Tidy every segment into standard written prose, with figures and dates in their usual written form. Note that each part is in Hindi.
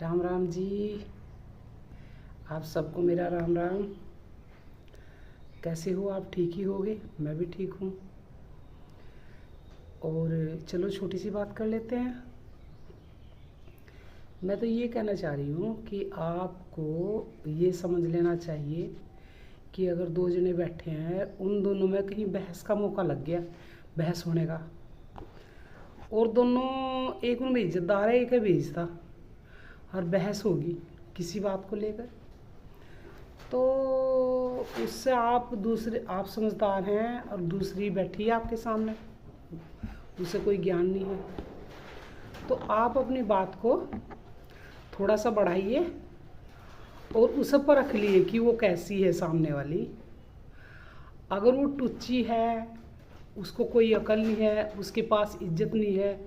राम राम जी। आप सबको मेरा राम राम। कैसे हो आप? ठीक ही होगे, मैं भी ठीक हूँ। और चलो छोटी सी बात कर लेते हैं। मैं तो ये कहना चाह रही हूँ कि आपको ये समझ लेना चाहिए कि अगर दो जने बैठे हैं, उन दोनों में कहीं बहस का मौका लग गया, बहस होने का, और दोनों, एक उनमें इज्जतदार है, एक है बेइज्जता, और बहस होगी किसी बात को लेकर, तो उससे आप समझदार हैं और दूसरी बैठी है आपके सामने, उसे कोई ज्ञान नहीं है, तो आप अपनी बात को थोड़ा सा बढ़ाइए और उसे परख लिए कि वो कैसी है सामने वाली। अगर वो टुच्ची है, उसको कोई अकल नहीं है, उसके पास इज्जत नहीं है,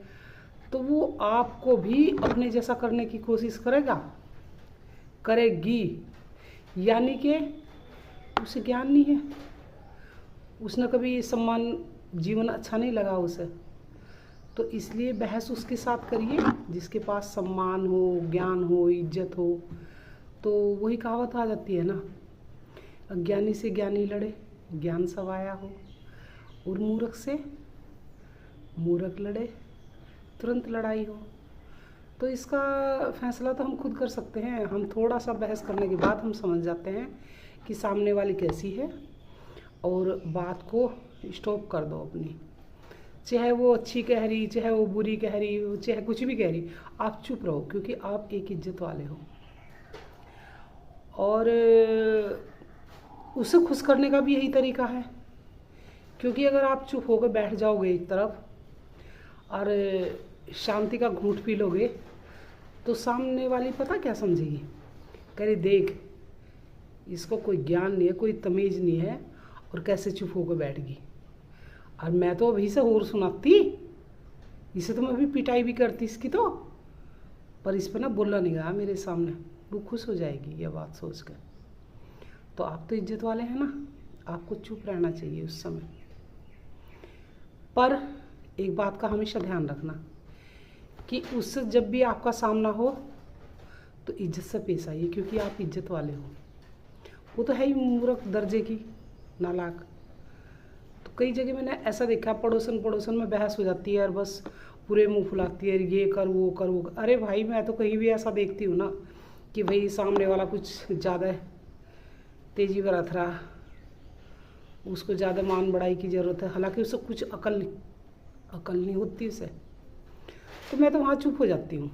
तो वो आपको भी अपने जैसा करने की कोशिश करेगी, यानी कि उसे ज्ञान नहीं है, उसने कभी सम्मान जीवन अच्छा नहीं लगा उसे, तो इसलिए बहस उसके साथ करिए जिसके पास सम्मान हो, ज्ञान हो, इज्जत हो। तो वही कहावत आ जाती है ना, अज्ञानी से ज्ञानी लड़े, ज्ञान सवाया हो, और मूर्ख से मूर्ख लड़े, तुरंत लड़ाई हो। तो इसका फैसला तो हम खुद कर सकते हैं। हम थोड़ा सा बहस करने के बाद हम समझ जाते हैं कि सामने वाली कैसी है, और बात को स्टॉप कर दो अपनी। चाहे वो अच्छी कह रही, चाहे वो बुरी कह रही, चाहे कुछ भी कह रही, आप चुप रहो, क्योंकि आप एक इज्जत वाले हो। और उसे खुश करने का भी यही तरीका है, क्योंकि अगर आप चुप होकर बैठ जाओगे एक तरफ और शांति का घूंट पी लोगे, तो सामने वाली पता क्या समझेगी, कह रही देख, इसको कोई ज्ञान नहीं है, कोई तमीज़ नहीं है, और कैसे चुप होकर बैठ गई। और मैं तो अभी से और सुनाती, इसे तो मैं अभी पिटाई भी करती इसकी, तो पर इस पर ना बोलना नहीं गया मेरे सामने, वो खुश हो जाएगी यह बात सोच कर। तो आप तो इज्जत वाले हैं ना, आपको चुप रहना चाहिए उस समय। पर एक बात का हमेशा ध्यान रखना कि उससे जब भी आपका सामना हो तो इज्जत से पेश आइए, क्योंकि आप इज्जत वाले हो। वो तो है ही मूर्ख दर्जे की, नालायक। तो कई जगह मैंने ऐसा देखा, पड़ोसन में बहस हो जाती है और बस पूरे मुंह फुलाती है, ये कर वो कर वो कर। अरे भाई, मैं तो कहीं भी ऐसा देखती हूँ ना कि भाई सामने वाला कुछ ज़्यादा तेजी बरत रहा, उसको ज़्यादा मान बढ़ाई की ज़रूरत है, हालांकि उसे कुछ अकल नहीं होती उसे, तो मैं तो वहाँ चुप हो जाती हूँ।